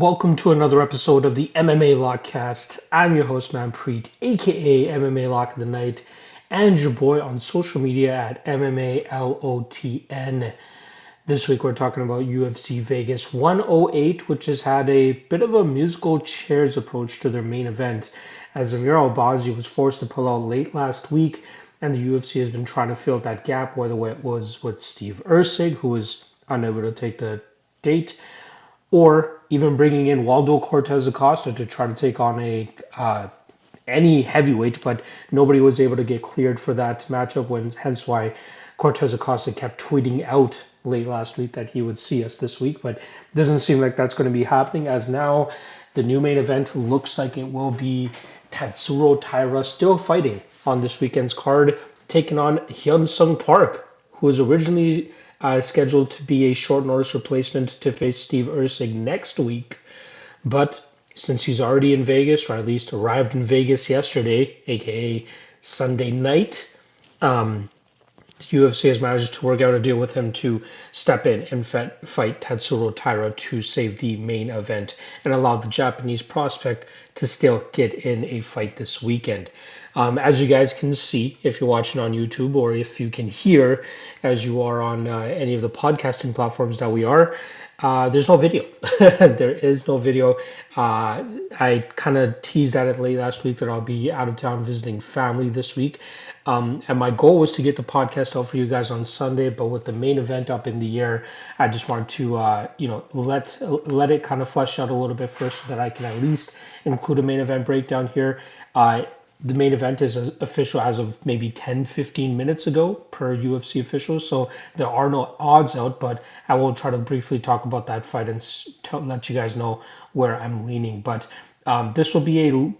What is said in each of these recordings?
welcome to another episode of the MMA Lockcast. I'm your host, Manpreet, aka MMA Lock of the Night, and your boy on social media at MMALOTN. This week we're talking about UFC Vegas 108, which has had a bit of a musical chairs approach to their main event, as Amir Albazi was forced to pull out late last week, and the UFC has been trying to fill that gap, whether it was with Steve Erceg, who was unable to take the date, or even bringing in Waldo Cortez Acosta to try to take on any heavyweight, but nobody was able to get cleared for that matchup. Hence why Cortez Acosta kept tweeting out late last week that he would see us this week, but it doesn't seem like that's going to be happening. As now the new main event looks like it will be Tatsuro Taira still fighting on this weekend's card, taking on Hyun Sung Park, who was originally scheduled to be a short notice replacement to face Steve Erceg next week. But since he's already in Vegas, or at least arrived in Vegas yesterday, aka Sunday night, the UFC has managed to work out a deal with him to step in and fight Tatsuro Taira to save the main event and allow the Japanese prospect to still get in a fight this weekend. As you guys can see, if you're watching on YouTube, or if you can hear as you are on any of the podcasting platforms that we are, there's no video. There is no video. I kind of teased at it late last week that I'll be out of town visiting family this week. And my goal was to get the podcast out for you guys on Sunday, but with the main event up in the air, I just wanted to, let it kind of flesh out a little bit first so that I can at least include a main event breakdown here. The main event is official as of maybe 10-15 minutes ago per UFC officials, so there are no odds out, but I will try to briefly talk about that fight and let you guys know where I'm leaning. But this will be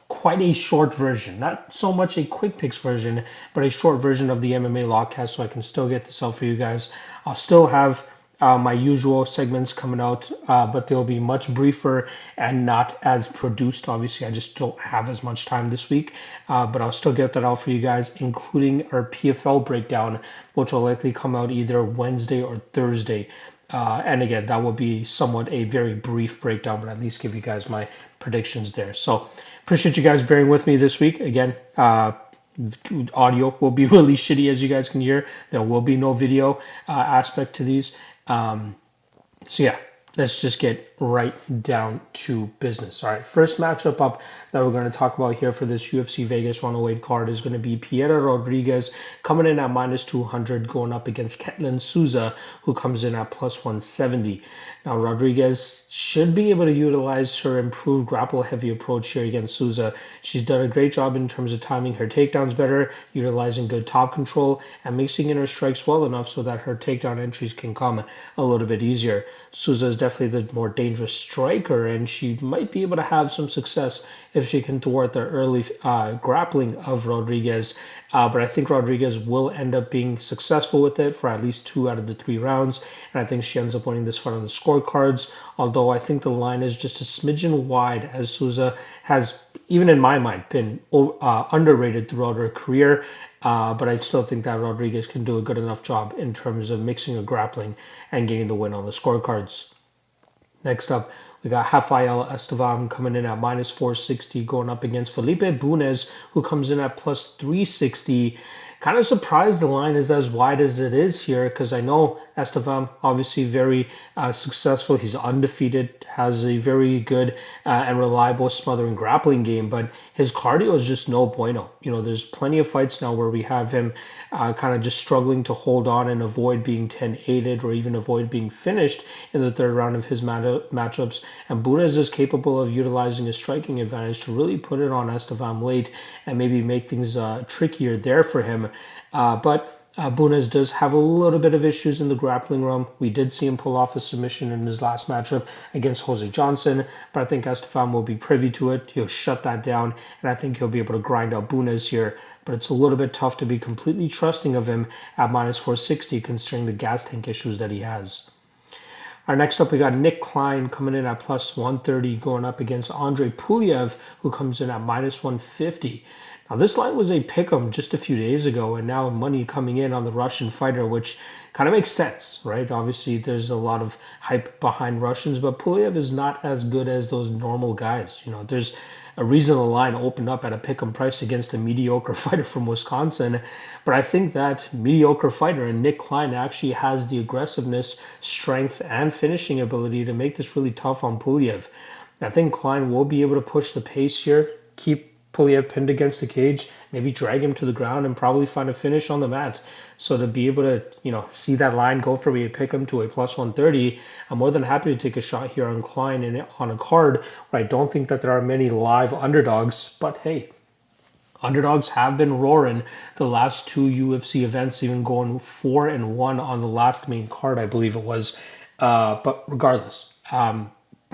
quite a short version, not so much a quick picks version, but a short version of the MMA Lockcast, so I can still get this out for you guys. I'll still have my usual segments coming out, but they'll be much briefer and not as produced. Obviously, I just don't have as much time this week, but I'll still get that out for you guys, including our PFL breakdown, which will likely come out either Wednesday or Thursday. And again, that will be somewhat a very brief breakdown, but at least give you guys my predictions there. So appreciate you guys bearing with me this week. Again, audio will be really shitty, as you guys can hear. There will be no video aspect to these. So yeah, let's just get right down to business. All right, first matchup up that we're going to talk about here for this UFC Vegas 108 card is going to be Piera Rodriguez coming in at -200, going up against Ketlin Souza, who comes in at +170. Now, Rodriguez should be able to utilize her improved grapple-heavy approach here against Souza. She's done a great job in terms of timing her takedowns better, utilizing good top control, and mixing in her strikes well enough so that her takedown entries can come a little bit easier. Souza is definitely the more dangerous striker, and she might be able to have some success if she can thwart the early grappling of Rodriguez. But I think Rodriguez will end up being successful with it for at least 2 out of the 3 rounds, and I think she ends up winning this fight on the scorecards, although I think the line is just a smidgen wide, as Souza has, even in my mind, been underrated throughout her career. But I still think that Rodriguez can do a good enough job in terms of mixing her grappling and getting the win on the scorecards. Next up, we got Rafael Estevam coming in at -460, going up against Felipe Bunes, who comes in at +360. Kind of surprised the line is as wide as it is here, because I know Estevam, obviously very successful. He's undefeated, has a very good and reliable smothering grappling game, but his cardio is just no bueno. You know, there's plenty of fights now where we have him kind of just struggling to hold on and avoid being 10-8'd or even avoid being finished in the third round of his matchups. And Bunes is capable of utilizing his striking advantage to really put it on Estevam late and maybe make things trickier there for him. But Bunes does have a little bit of issues in the grappling realm. We did see him pull off a submission in his last matchup against Jose Johnson, but I think Estevam will be privy to it. He'll shut that down, and I think he'll be able to grind out Bunes here. But it's a little bit tough to be completely trusting of him at -460, considering the gas tank issues that he has. Our next up, we got Nick Klein coming in at +130, going up against Andre Pulyaev, who comes in at -150. Now, this line was a pick'em just a few days ago, and now money coming in on the Russian fighter, which kind of makes sense, right? Obviously, there's a lot of hype behind Russians, but Pulyaev is not as good as those normal guys. There's a reason the line opened up at a pick'em price against a mediocre fighter from Wisconsin. But I think that mediocre fighter and Nick Klein actually has the aggressiveness, strength, and finishing ability to make this really tough on Pulyaev. I think Klein will be able to push the pace here, keep Pulyaev pinned against the cage, maybe drag him to the ground and probably find a finish on the mat. So to be able to, see that line go from a pick him to a plus 130, I'm more than happy to take a shot here on Klein and on a card where I don't think that there are many live underdogs. But hey, underdogs have been roaring the last two UFC events, even going 4-1 on the last main card, I believe it was. But regardless,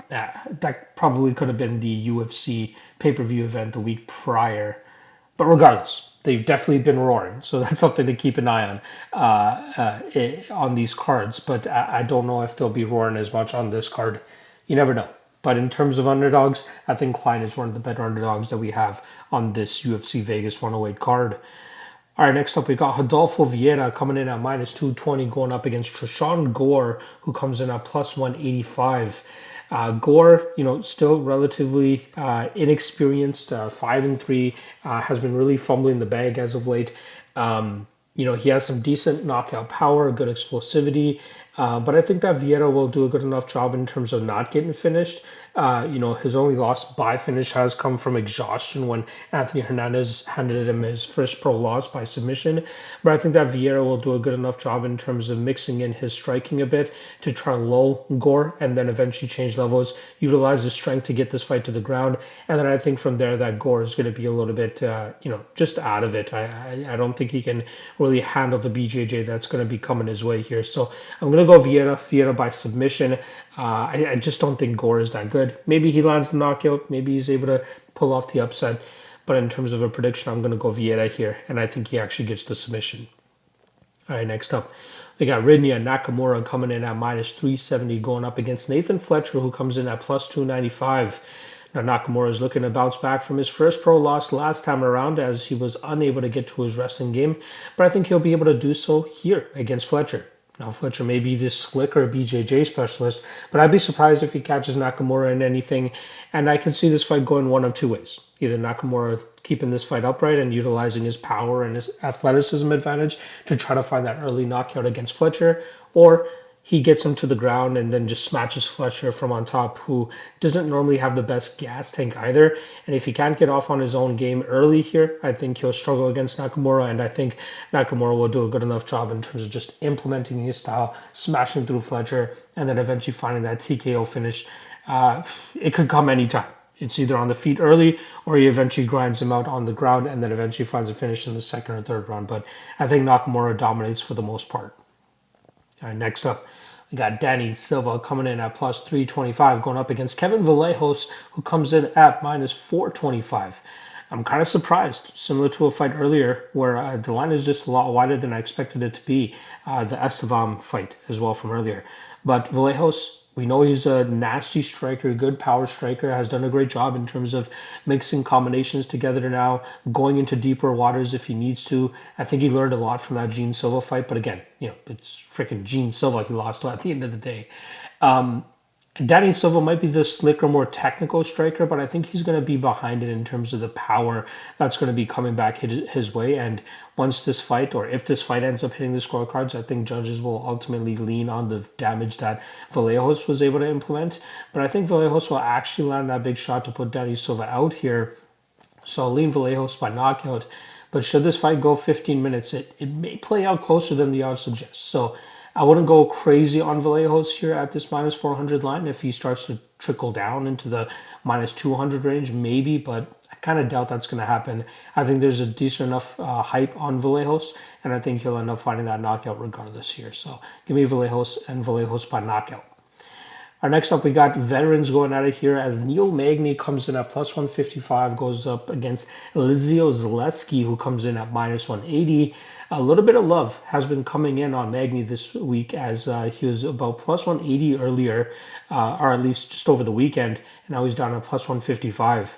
that probably could have been the UFC pay-per-view event the week prior. But regardless, they've definitely been roaring. So that's something to keep an eye on these cards. But I don't know if they'll be roaring as much on this card. You never know. But in terms of underdogs, I think Klein is one of the better underdogs that we have on this UFC Vegas 108 card. All right, next up, we got Rodolfo Vieira coming in at minus 220, going up against Trishan Gore, who comes in at plus 185. Gore, still relatively inexperienced, 5-3, has been really fumbling the bag as of late. He has some decent knockout power, good explosivity, but I think that Vieira will do a good enough job in terms of not getting finished. His only loss by finish has come from exhaustion when Anthony Hernandez handed him his first pro loss by submission. But I think that Vieira will do a good enough job in terms of mixing in his striking a bit to try and lull Gore and then eventually change levels, utilize his strength to get this fight to the ground. And then I think from there that Gore is going to be a little bit, just out of it. I don't think he can really handle the BJJ that's going to be coming his way here. So I'm going to go Vieira by submission. I just don't think Gore is that good. Maybe he lands the knockout. Maybe he's able to pull off the upset. But in terms of a prediction, I'm going to go Vieira here. And I think he actually gets the submission. All right, next up, we got Rinya Nakamura coming in at minus 370, going up against Nathan Fletcher, who comes in at plus 295. Now, Nakamura is looking to bounce back from his first pro loss last time around as he was unable to get to his wrestling game. But I think he'll be able to do so here against Fletcher. Now, Fletcher may be this slicker BJJ specialist, but I'd be surprised if he catches Nakamura in anything. And I can see this fight going one of two ways. Either Nakamura keeping this fight upright and utilizing his power and his athleticism advantage to try to find that early knockout against Fletcher, or he gets him to the ground and then just smashes Fletcher from on top, who doesn't normally have the best gas tank either. And if he can't get off on his own game early here, I think he'll struggle against Nakamura. And I think Nakamura will do a good enough job in terms of just implementing his style, smashing through Fletcher, and then eventually finding that TKO finish. It could come anytime. It's either on the feet early or he eventually grinds him out on the ground and then eventually finds a finish in the second or third round. But I think Nakamura dominates for the most part. All right, next up, we got Danny Silva coming in at plus 325, going up against Kevin Vallejos, who comes in at minus 425. I'm kind of surprised, similar to a fight earlier where the line is just a lot wider than I expected it to be, the Estevam fight as well from earlier. But Vallejos, we know he's a nasty striker, good power striker, has done a great job in terms of mixing combinations together now, going into deeper waters if he needs to. I think he learned a lot from that Gene Silva fight, but again, it's freaking Gene Silva he lost to at the end of the day. Danny Silva might be the slicker, more technical striker, but I think he's going to be behind it in terms of the power that's going to be coming back his way. And once this fight, or if this fight ends up hitting the scorecards, I think judges will ultimately lean on the damage that Vallejos was able to implement. But I think Vallejos will actually land that big shot to put Danny Silva out here. So I'll lean Vallejos by knockout. But should this fight go 15 minutes, it may play out closer than the odds suggest. So I wouldn't go crazy on Vallejos here at this minus 400 line. If he starts to trickle down into the minus 200 range, maybe, but I kind of doubt that's going to happen. I think there's a decent enough hype on Vallejos, and I think he'll end up finding that knockout regardless here. So give me Vallejos and Vallejos by knockout. Our next up, we got veterans going at it here as Neil Magny comes in at plus 155, goes up against Elizio Zaleski, who comes in at minus 180. A little bit of love has been coming in on Magny this week as he was about plus 180 earlier, or at least just over the weekend, and now he's down at plus 155.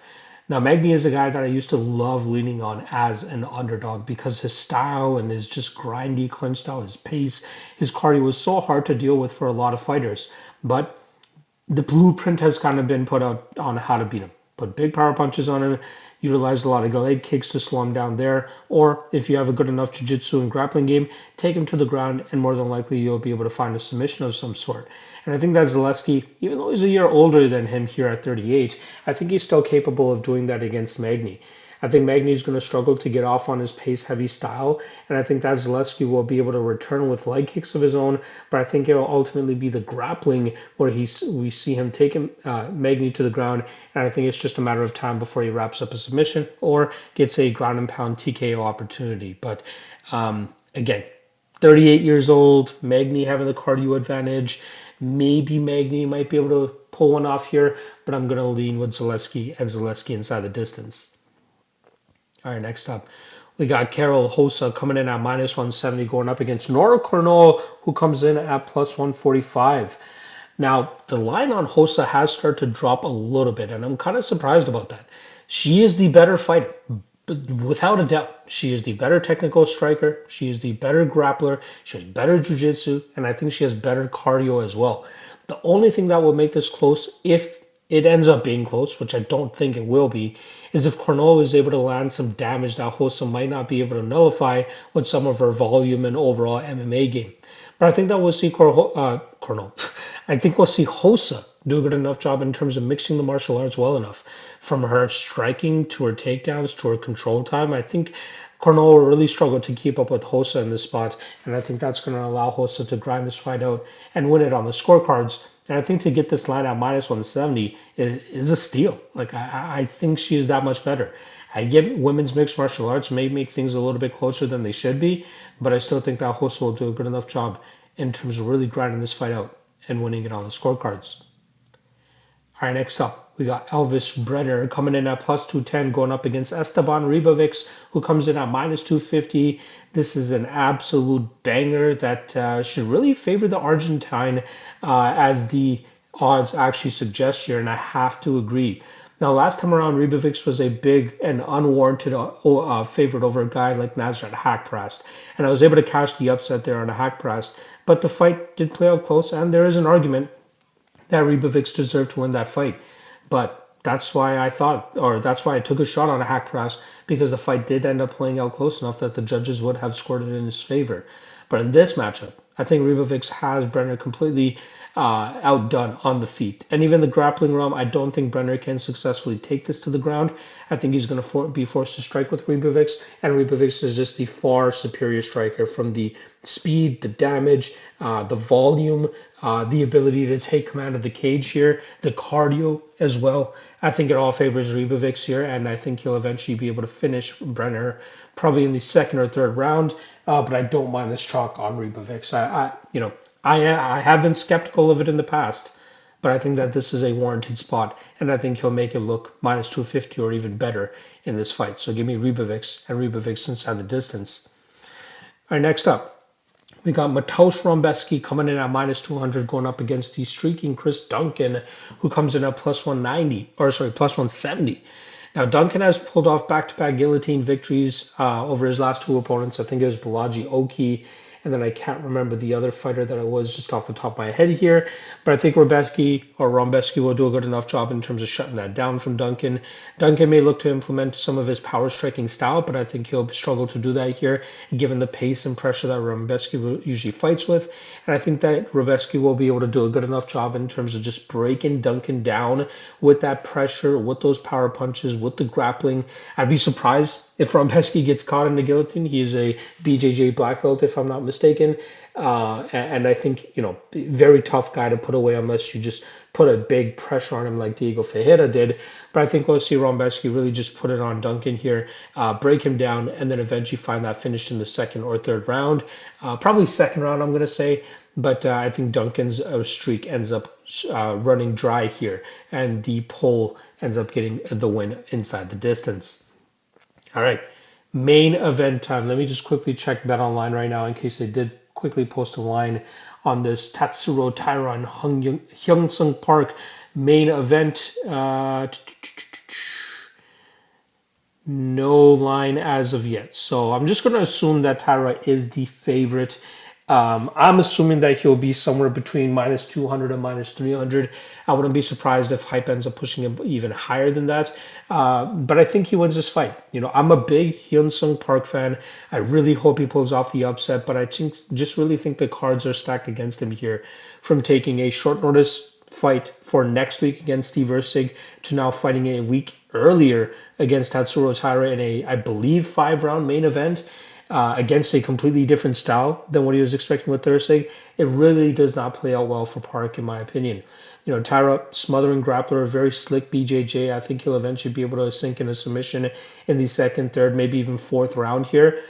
Now, Magny is a guy that I used to love leaning on as an underdog because his style and his just grindy clinch style, his pace, his cardio was so hard to deal with for a lot of fighters. But the blueprint has kind of been put out on how to beat him. Put big power punches on him, utilize a lot of leg kicks to slow him down there, or if you have a good enough jiu-jitsu and grappling game, take him to the ground, and more than likely you'll be able to find a submission of some sort. And I think that Zaleski, even though he's a year older than him here at 38, I think he's still capable of doing that against Magny. I think Magny is going to struggle to get off on his pace-heavy style, and I think that Zaleski will be able to return with leg kicks of his own, but I think it will ultimately be the grappling where we see him take Magny to the ground, and I think it's just a matter of time before he wraps up a submission or gets a ground and pound TKO opportunity. But again, 38 years old, Magny having the cardio advantage. Maybe Magny might be able to pull one off here, but I'm going to lean with Zaleski and Zaleski inside the distance. All right, next up, we got Carol Rosa coming in at -170 going up against Nora Cornolle, who comes in at +145. Now, the line on Rosa has started to drop a little bit, and I'm kind of surprised about that. She is the better fighter, without a doubt. She is the better technical striker. She is the better grappler. She has better jiu-jitsu, and I think she has better cardio as well. The only thing that will make this close, if it ends up being close, which I don't think it will be, is if Cornolle is able to land some damage that Rosa might not be able to nullify with some of her volume and overall MMA game. But I think that we'll see Cornolle. I think we'll see Rosa do a good enough job in terms of mixing the martial arts well enough. From her striking to her takedowns to her control time, I think Cornolle will really struggle to keep up with Rosa in this spot, and I think that's going to allow Rosa to grind this fight out and win it on the scorecards. And I think to get this line at -170 is a steal. Like, I think she is that much better. I get women's mixed martial arts may make things a little bit closer than they should be, but I still think that Rosa will do a good enough job in terms of really grinding this fight out and winning it on the scorecards. All right, next up, we got Elvis Brener coming in at +210 going up against Estevam Ribovics, who comes in at -250. This is an absolute banger that should really favor the Argentine as the odds actually suggest here, and I have to agree. Now, last time around, Ribovics was a big and unwarranted favorite over a guy like Nasrat Haqparast, and I was able to cash the upset there on a Haqparast, but the fight did play out close, and there is an argument that Ribovics deserved to win that fight. But that's why I took a shot on a Haqparast, because the fight did end up playing out close enough that the judges would have scored it in his favor. But in this matchup, I think Ribovics has Brener completely outdone on the feet. And even the grappling realm, I don't think Brener can successfully take this to the ground. I think he's going to be forced to strike with Ribovics, and Ribovics is just the far superior striker from the speed, the damage, the volume, the ability to take command of the cage here, the cardio as well. I think it all favors Ribovics here, and I think he'll eventually be able to finish Brener probably in the second or third round. But I don't mind this chalk on Ribovics. I have been skeptical of it in the past, but I think that this is a warranted spot, and I think he'll make it look -250 or even better in this fight. So give me Ribovics and Ribovics inside the distance. All right, next up, we got Mateusz Rebecki coming in at -200 going up against the streaking Chris Duncan, who comes in at +170. Now, Duncan has pulled off back-to-back guillotine victories over his last two opponents. I think it was Balaji Oki, and then I can't remember the other fighter that it was just off the top of my head here. But I think Rebecki will do a good enough job in terms of shutting that down from Duncan. Duncan may look to implement some of his power striking style, but I think he'll struggle to do that here, given the pace and pressure that Rebecki usually fights with. And I think that Rebecki will be able to do a good enough job in terms of just breaking Duncan down with that pressure, with those power punches, with the grappling. I'd be surprised if Rebecki gets caught in the guillotine. He is a BJJ black belt, if I'm not mistaken. And I think, very tough guy to put away unless you just put a big pressure on him like Diego Ferreira did. But I think we'll see Rebecki really just put it on Duncan here, break him down, and then eventually find that finish in the second or third round. Probably second round, I'm going to say. But I think Duncan's streak ends up running dry here, and the pole ends up getting the win inside the distance. All right, main event time. Let me just quickly check BetOnline right now in case they did quickly post a line on this Tatsuro Taira in Hyungsung Park main event. No line as of yet. So I'm just going to assume that Taira is the favorite. I'm assuming that he'll be somewhere between minus 200 and minus 300. I wouldn't be surprised if hype ends up pushing him even higher than that. But I think he wins this fight. I'm a big Hyun Sung Park fan. I really hope he pulls off the upset, but I just really think the cards are stacked against him here, from taking a short notice fight for next week against Steve Erceg to now fighting a week earlier against Tatsuro Taira in a, I believe, 5-round main event. Against a completely different style than what he was expecting with Thursday. It really does not play out well for Park, in my opinion. Taira, smothering grappler, a very slick BJJ. I think he'll eventually be able to sink in a submission in the second, third, maybe even fourth round here.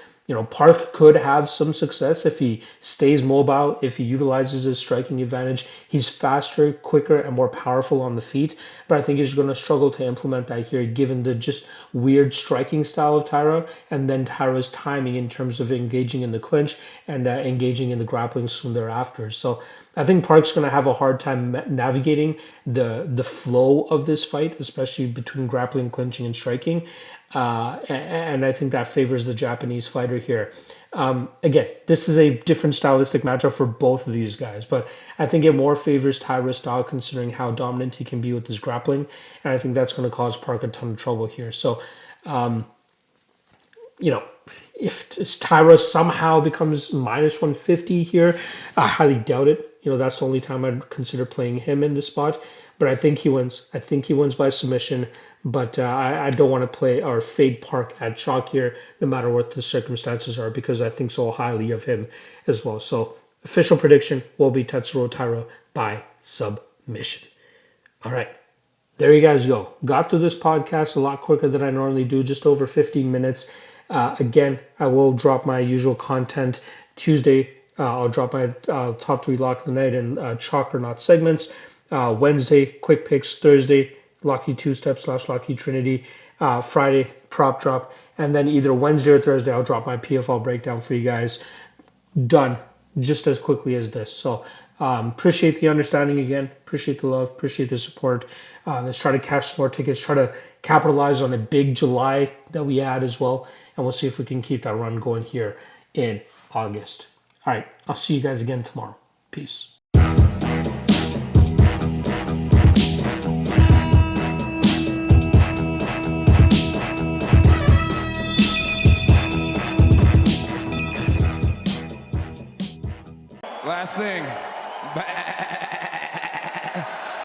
Park could have some success if he stays mobile, if he utilizes his striking advantage. He's faster, quicker, and more powerful on the feet, but I think he's going to struggle to implement that here given the just weird striking style of Taira, and then Taira's timing in terms of engaging in the clinch and engaging in the grappling soon thereafter. So I think Park's going to have a hard time navigating the flow of this fight, especially between grappling, clinching, and striking. And I think that favors the Japanese fighter here. Again, this is a different stylistic matchup for both of these guys, but I think it more favors Taira's style considering how dominant he can be with his grappling, and I think that's going to cause Park a ton of trouble here. So, if Taira somehow becomes minus 150 here, I highly doubt it. That's the only time I'd consider playing him in this spot. But I think he wins. I think he wins by submission. But I don't want to play or fade Park at chalk here, no matter what the circumstances are, because I think so highly of him as well. So official prediction will be Tatsuro Taira by submission. All right. There you guys go. Got through this podcast a lot quicker than I normally do, just over 15 minutes. Again, I will drop my usual content Tuesday. I'll drop my top 3 lock of the night and chalk or not segments. Wednesday, quick picks. Thursday, Locky 2-step / Locky Trinity. Friday, prop drop. And then either Wednesday or Thursday, I'll drop my PFL breakdown for you guys. Done just as quickly as this. So appreciate the understanding again. Appreciate the love. Appreciate the support. Let's try to cash some more tickets. Try to capitalize on a big July that we had as well. And we'll see if we can keep that run going here in August. All right. I'll see you guys again tomorrow. Peace.